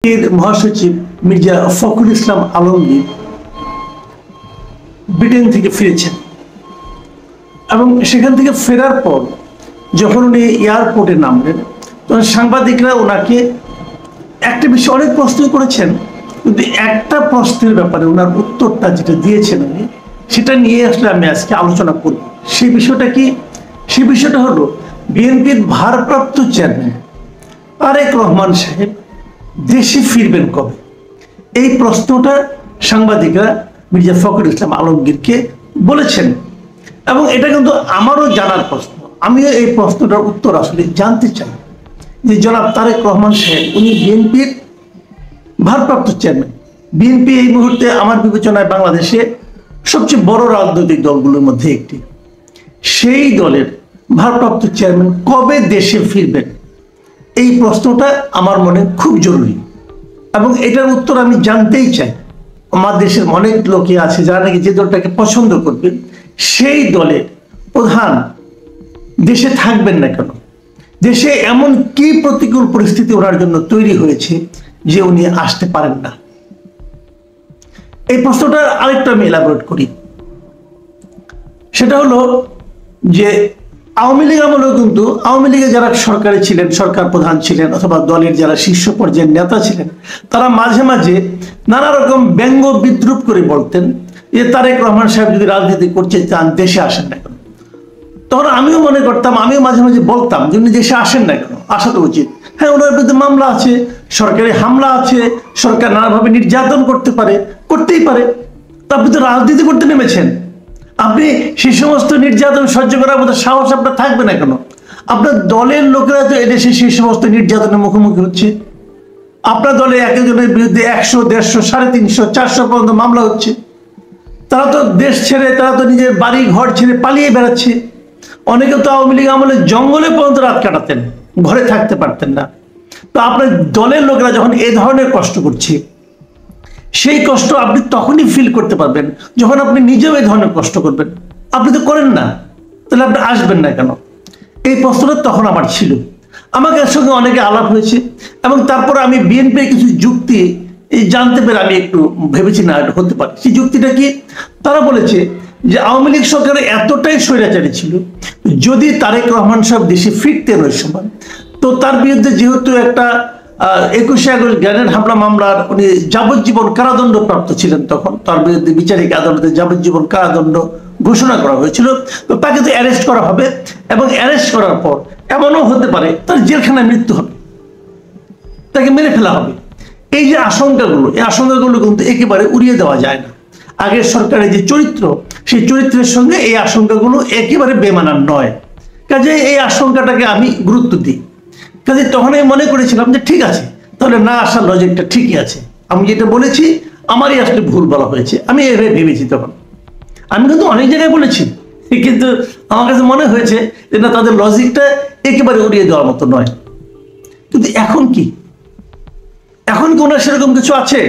এর মহাসচিব মির্জা ফখরুল ইসলাম আলমগীর ব্রিটেন থেকে ফিরেছেন এবং সেখান থেকে ফেরার পর যখন উনি এয়ারপোর্টে নামলেন তখন সাংবাদিকরা ওনাকে একটা বিষয়ে অনেক প্রশ্ন করেছেন, কিন্তু একটা প্রশ্নের ব্যাপারে ওনার উত্তরটা যেটা দিয়েছেন উনি সেটা নিয়ে আসলে আমি আজকে আলোচনা করব। সেই বিষয়টা কি? সেই বিষয়টা হলো বিএনপির ভারপ্রাপ্ত চেয়ারম্যান তারেক রহমান সাহেব দেশে ফিরবেন কবে? এই প্রশ্নটা সাংবাদিকরা মির্জা ফখরুল ইসলাম আলমগীরকে বলেছেন এবং এটা কিন্তু আমারও জানার প্রশ্ন। আমিও এই প্রশ্নটার উত্তর আসলে জানতে চাই যে জনাব তারেক রহমান সাহেব উনি বিএনপির ভারপ্রাপ্ত চেয়ারম্যান। বিএনপি এই মুহূর্তে আমার বিবেচনায় বাংলাদেশে সবচেয়ে বড় রাজনৈতিক দলগুলোর মধ্যে একটি। সেই দলের ভারপ্রাপ্ত চেয়ারম্যান কবে দেশে ফিরবেন, এই প্রশ্নটা আমার মনে খুব জরুরি এবং এটার উত্তর আমি জানতেই চাই। আমার দেশের অনেক লোকই আছে যারা নাকি যে দলটাকে পছন্দ করবেন সেই দলের প্রধান দেশে থাকবেন না কেন, দেশে এমন কি প্রতিকূল পরিস্থিতি ওনার জন্য তৈরি হয়েছে যে উনি আসতে পারেন না। এই প্রশ্নটা আরেকটু আমি এলাবোরেট করি। সেটা হলো যে আওয়ামী লীগ আমলেও কিন্তু আওয়ামী লীগে যারা সরকারে ছিলেন, সরকার প্রধান ছিলেন অথবা দলের যারা শীর্ষ পর্যায়ের নেতা ছিলেন, তারা মাঝে মাঝে নানা রকম ব্যঙ্গ বিদ্রুপ করে বলতেন যে তারেক রহমান সাহেব যদি রাজনীতি করতে চান দেশে আসেন না কেন। তখন আমিও মনে করতাম, আমিও মাঝে মাঝে বলতাম যে উনি দেশে আসেন না কেন, আসা তো উচিত। হ্যাঁ, ওনার বিরুদ্ধে মামলা আছে, সরকারি হামলা আছে, সরকার নানাভাবে নির্যাতন করতে পারে, করতেই পারে। তা আপনি তো রাজনীতি করতে নেমেছেন, আপনি সেই সমস্ত নির্যাতন সহ্য করার মতো সাহস আপনার থাকবে না কেন? আপনার দলের লোকেরা তো এদেশে সেই সমস্ত নির্যাতনের মুখোমুখি হচ্ছে। আপনার দলে একজনের বিরুদ্ধে 100, 150, 350, 400 পর্যন্ত মামলা হচ্ছে। তারা তো দেশ ছেড়ে, তারা তো নিজের বাড়ি ঘর ছেড়ে পালিয়ে বেড়াচ্ছে। অনেকে তো আওয়ামী লীগ আমলে জঙ্গলে পর্যন্ত রাত কাটাতেন, ঘরে থাকতে পারতেন না। তো আপনার দলের লোকেরা যখন এই ধরনের কষ্ট করছে, সেই কষ্ট আপনি তখনই ফিল করতে পারবেন যখন আপনি নিজেও এই ধরনের কষ্ট করবেন। আপনি তো করেন না, তাহলে আপনি আসবেন না কেন? এই প্রশ্নটা তখন আমার ছিল। আমাকে এর সঙ্গে অনেকে আলাপ হয়েছে এবং তারপরে আমি বিএনপির কিছু যুক্তি জানতে পেরে আমি একটু ভেবেছি না হতে পারে। সেই যুক্তিটা কি? তারা বলেছে যে আওয়ামী লীগ সরকারের এতটাই স্বৈরাচারী ছিল, যদি তারেক রহমান সাহেব দেশে ফিরতেন ওই সময়, তো তার বিরুদ্ধে যেহেতু একটা 21শে আগস্ট গ্রেনেড হামলা মামলার উনি যাবজ্জীবন কারাদণ্ড প্রাপ্ত ছিলেন, তখন তার বিরুদ্ধে বিচারিক আদালতে যাবজ্জীবন কারাদণ্ড ঘোষণা করা হয়েছিল। তো তাকে তো অ্যারেস্ট করা হবে এবং অ্যারেস্ট করার পর এমনও হতে পারে তার জেলখানায় মৃত্যু হবে, তাকে মেরে ফেলা হবে। এই যে আশঙ্কাগুলো, এই আশঙ্কাগুলো কিন্তু একেবারে উড়িয়ে দেওয়া যায় না। আগের সরকারের যে চরিত্র, সেই চরিত্রের সঙ্গে এই আশঙ্কাগুলো একেবারে বেমানান নয়। কাজে এই আশঙ্কাটাকে আমি গুরুত্ব দিই। কাজে তখন আমি মনে করেছিলাম যে ঠিক আছে, তাহলে না আসার লজিকটা ঠিকই আছে। আমি যেটা বলেছি আমারই আসলে ভুল বলা হয়েছে, আমি এভাবে ভেবেছি। তখন আমি কিন্তু অনেক জায়গায় বলেছি, কিন্তু আমার কাছে মনে হয়েছে যে না, তাদের লজিকটা একেবারে উড়িয়ে দেওয়ার মতো নয়। কিন্তু এখন কি, এখন কি ওনার সেরকম কিছু আছে?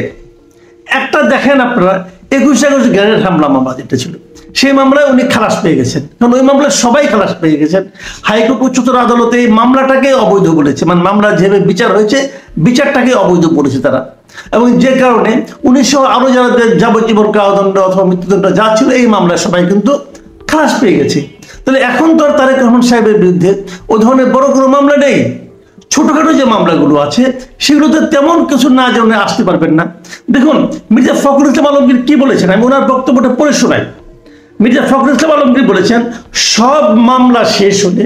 একটা দেখেন আপনারা, 21শে আগস্ট গ্রেনেড হামলা মামলা যেটা ছিল, সেই মামলায় উনি খালাস পেয়ে গেছেন। কারণ ওই মামলায় সবাই খালাস পেয়ে গেছেন। হাইকোর্ট, উচ্চতর আদালতে এই মামলাটাকে অবৈধ বলেছে, মানে মামলা যেভাবে বিচার হয়েছে বিচারটাকে অবৈধ বলেছে তারা। এবং যে কারণে 1900 আরো যারা যাবজ্জীবন কারাদণ্ড অথবা মৃত্যুদণ্ড যা ছিল, এই মামলায় সবাই কিন্তু খালাস পেয়ে গেছে। তাহলে এখন তো আর তারেক রহমান সাহেবের বিরুদ্ধে ও ধরনের বড় কোনো মামলা নেই। ছোটখাটো যে মামলাগুলো আছে সেগুলোতে তেমন কিছু না জেনে আসতে পারবেন না। দেখুন মির্জা ফখরুল ইসলাম আলমগীর কি বলেছেন, আমি ওনার বক্তব্যটা পড়ে শোনাই। মির্জা ফখরুল ইসলাম আলমগীর বলেছেন, সব মামলা শেষ হলে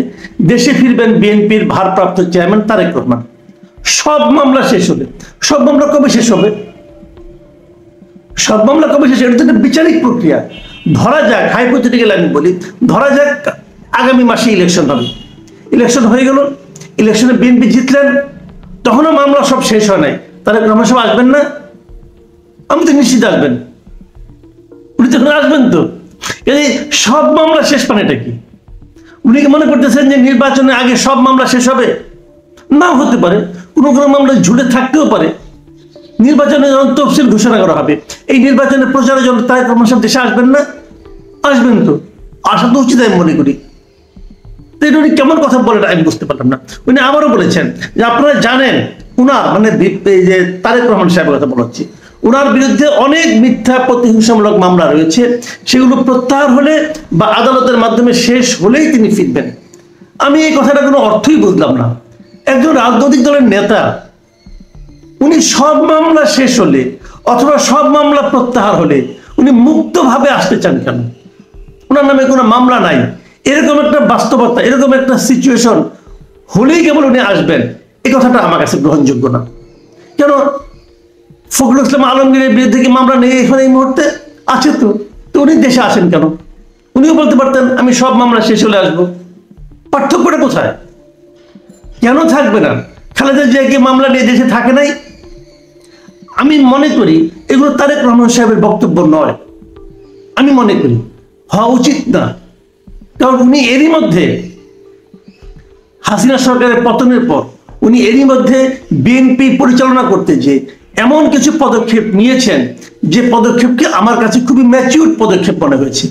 দেশে ফিরবেন বিএনপির ভারপ্রাপ্ত চেয়ারম্যান তারেক রহমান। সব মামলা শেষ হবে। সব মামলা কবে শেষ হবে? সব মামলা কবে শেষ হবে? এটা তো একটা বিচারিক প্রক্রিয়া। ধরা যাক, হাইপোথেটিক্যাল আমি বলি, ধরা যাক আগামী মাসে ইলেকশন হবে, ইলেকশন হয়ে গেল, ইলেকশনে বিএনপি জিতলেন, তখনও মামলা সব শেষ হয় নাই, তারেক রহমান সব আসবেন না? আমি তো নিশ্চিত আসবেন, উনি তখন আসবেন। তো এই সব মামলা শেষ মানে এটা কি? উনি কি মনে করতেছেন যে নির্বাচনের আগে সব মামলা শেষ হবে? নাও হতে পারে, কোনো কোনো মামলা ঝুলে থাকতেও পারে। নির্বাচনে যখন তফসিল ঘোষণা করা হবে, এই নির্বাচনের প্রচারের জন্য তারেক রহমান সাহেব দেশে আসবেন না? আসবেন। তো আসা তো উচিত আমি মনে করি। তো এটা উনি কেমন কথা বলেন আমি বুঝতে পারলাম না। উনি আবারও বলেছেন যে আপনারা জানেন উনার মানে এই যে তারেক রহমান সাহেবের কথা বলা হচ্ছে, উনার বিরুদ্ধে অনেক মিথ্যা প্রতিহিংসামূলক মামলা রয়েছে, সেগুলো প্রত্যাহার হলে বা আদালতের মাধ্যমে শেষ হলেই তিনি ফিরবেন। আমি এই কথাটা কোনো অর্থই বুঝলাম না। একজন রাজনৈতিক দলের নেতা উনি সব মামলা শেষ হলে অথবা সব মামলা প্রত্যাহার হলে উনি মুক্তভাবে আসতে চান কেন? ওনার নামে কোনো মামলা নাই, এরকম একটা বাস্তবতা, এরকম একটা সিচুয়েশন হলেই কেবল উনি আসবেন, এই কথাটা আমার কাছে গ্রহণযোগ্য না। কেন ফখরুল ইসলাম আলমগীরের বিরুদ্ধে কি মামলা নেই এখানে এই মুহূর্তে? আছে তো, তো উনি দেশে আসেন কেন? উনিও বলতে পারতেন আমি সব মামলা শেষ হলে আসবো। পার্থক্যটা কোথায়? কেন থাকবে না? খালেদা জিয়া কি মামলা নিয়ে দেশে থাকে নাই? আমি মনে করি এগুলো তারেক রহমান সাহেবের বক্তব্য নয়, আমি মনে করি হওয়া উচিত না। কারণ উনি এরই মধ্যে হাসিনা সরকারের পতনের পর উনি এরই মধ্যে বিএনপি পরিচালনা করতে যে এমন কিছু পদক্ষেপ নিয়েছেন যে পদক্ষেপকে আমার কাছে খুবই ম্যাচিউর পদক্ষেপ মনে হয়েছে।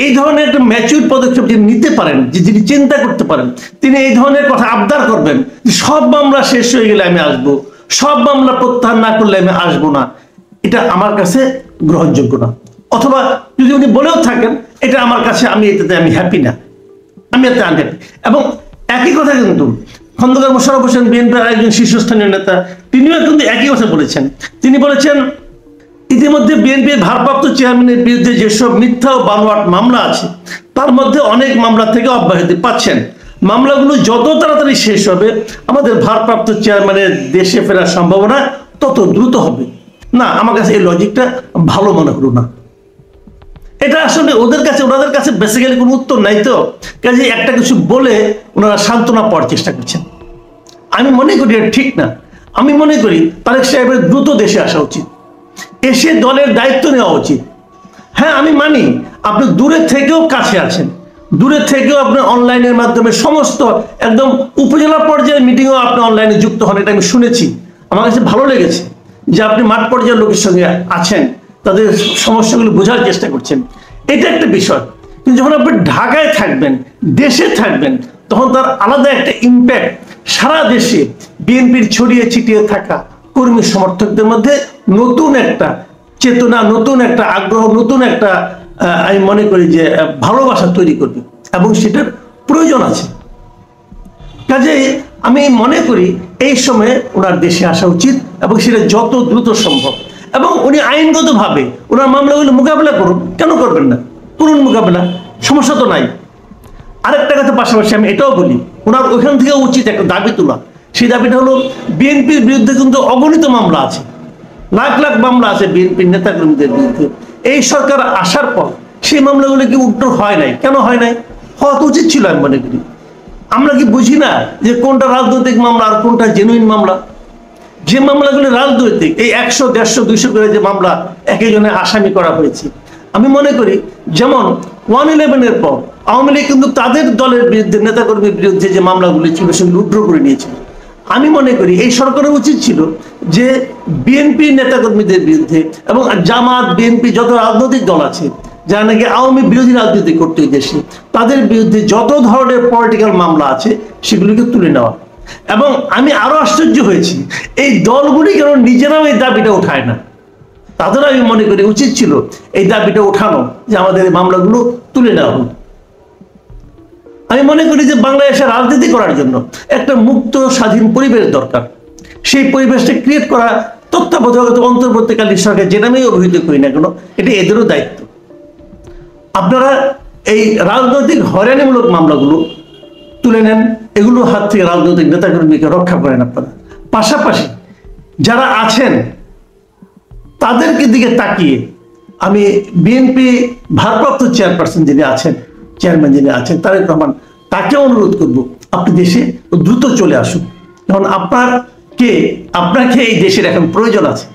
এই ধরনের একটা ম্যাচিউর পদক্ষেপ যিনি নিতে পারেন, যে যিনি চিন্তা করতে পারেন, তিনি এই ধরনের কথা আবদার করবেন যে সব মামলা শেষ হয়ে গেলে আমি আসবো, সব মামলা প্রত্যাহার না করলে আমি আসবো না, এটা আমার কাছে গ্রহণযোগ্য না। অথবা যদি উনি বলেও থাকেন এটা আমার কাছে, এটাতে আমি হ্যাপি না, আমি এতে আনহ্যাপি। এবং একই কথা কিন্তু খন্দকার মোশাররফ হোসেন বিএনপির একজন শীর্ষস্থানীয় নেতা, তিনিও কিন্তু একই কথা বলেছেন। তিনি বলেছেন ইতিমধ্যে বিএনপির ভারপ্রাপ্ত চেয়ারম্যানের বিরুদ্ধে যেসব মিথ্যা ও বানোয়াট মামলা আছে তার মধ্যে অনেক মামলা থেকে অব্যাহতি পাচ্ছেন। মামলাগুলো যত তাড়াতাড়ি শেষ হবে আমাদের ভারপ্রাপ্ত চেয়ারম্যানের দেশে ফেরার সম্ভাবনা তত দ্রুত হবে। না, আমার কাছে এই লজিকটা ভালো মনে হলো না। এটা আসলে ওনাদের কাছে বেসিক্যালি কোনো উত্তর নাই, তো কাজে একটা কিছু বলে ওনারা সান্ত্বনা পাওয়ার চেষ্টা করছেন। আমি মনে করি এটা ঠিক না। আমি মনে করি তারেক সাহেবের দ্রুত দেশে আসা উচিত, এসে দলের দায়িত্ব নেওয়া উচিত। হ্যাঁ, আমি মানি আপনি দূরে থেকেও কাছে আছেন, দূরে থেকেও আপনি অনলাইনের মাধ্যমে সমস্ত একদম উপজেলা পর্যায়ের মিটিংও আপনি অনলাইনে যুক্ত হন, এটা আমি শুনেছি। আমার কাছে ভালো লেগেছে যে আপনি মাঠ পর্যায়ের লোকের সঙ্গে আছেন, তাদের সমস্যাগুলো বোঝার চেষ্টা করছেন, এটা একটা বিষয়। কিন্তু যখন আপনি ঢাকায় থাকবেন, দেশে থাকবেন, তখন তার আলাদা একটা ইম্প্যাক্ট সারা দেশে বিএনপির ছড়িয়ে ছিটিয়ে থাকা কর্মী সমর্থকদের মধ্যে নতুন একটা চেতনা, নতুন একটা আগ্রহ, নতুন একটা আমি মনে করি যে ভালোবাসা তৈরি করবে, এবং সেটার প্রয়োজন আছে। কাজেই আমি মনে করি এই সময়ে ওনার দেশে আসা উচিত, এবং সেটা যত দ্রুত সম্ভব। এবং উনি আইনগতভাবে ওনার মামলাগুলো মোকাবেলা করুন, কেন করবেন না? করুন মোকাবেলা, সমস্যা তো নাই। আরেকটা কথা পাশাপাশি আমি এটাও বলি, ওনার ওইখান থেকে উচিত একটা দাবি তোলা। সেই দাবিটা হলো বিএনপির বিরুদ্ধে কিন্তু অগণিত মামলা আছে, লাখ লাখ মামলা আছে বিএনপির নেতাকর্মীদের বিরুদ্ধে। এই সরকার আসার পর সেই মামলাগুলো কি উত্তর হয় নাই? কেন হয় নাই? হওয়া তো উচিত ছিল আমি মনে করি। আমরা কি বুঝি না যে কোনটা রাজনৈতিক মামলা আর কোনটা জেনুইন মামলা? যে মামলাগুলো রাজনৈতিক, এই 100, 150, 200 করে যে মামলা একজনের আসামি করা হয়েছে, আমি মনে করি যেমন 111-এর পর আওয়ামী লীগ কিন্তু তাদের দলের বিরুদ্ধে, নেতাকর্মীর বিরুদ্ধে যে মামলাগুলি ছিল সেগুলো উইথড্র করে নিয়েছিল। আমি মনে করি এই সরকারের উচিত ছিল যে বিএনপি নেতাকর্মীদের বিরুদ্ধে এবং জামাত, বিএনপি যত রাজনৈতিক দল আছে যারা নাকি আওয়ামী বিরোধী রাজনীতি করতে দেশে, তাদের বিরুদ্ধে যত ধরনের পলিটিক্যাল মামলা আছে সেগুলিকে তুলে নেওয়া। এবং আমি আরো আশ্চর্য হয়েছি, এই দলগুলি কেন নিজেরাও এই দাবিটা উঠায় না? তাদের আমি মনে করি উচিত ছিল এই দাবিটা উঠানো, যে আমাদের এই মামলাগুলো তুলে নেওয়া হোক। আমি মনে করি যে বাংলাদেশে রাজনীতি করার জন্য একটা মুক্ত স্বাধীন পরিবেশ দরকার। সেই পরিবেশটা ক্রিয়েট করা তত্ত্বাবধায়ক অন্তর্বর্তীকালীন সরকার যে নামেই অভিহিত করি না কেন, এটা এদেরও দায়িত্ব। আপনারা এই রাজনৈতিক হয়রানিমূলক মামলাগুলো তুলে নেন, এগুলো হাত থেকে রাজনৈতিক নেতাকর্মীকে রক্ষা করেন আপনারা। পাশাপাশি যারা আছেন তাদেরকে দিকে তাকিয়ে আমি বিএনপি ভারপ্রাপ্ত চেয়ারপারসন যিনি আছেন, চেয়ারম্যান যিনি আছেন তারেক রহমান, তাকে অনুরোধ করব আপনি দেশে দ্রুত চলে আসুন। কারণ আপনাকে এই দেশের এখন প্রয়োজন আছে।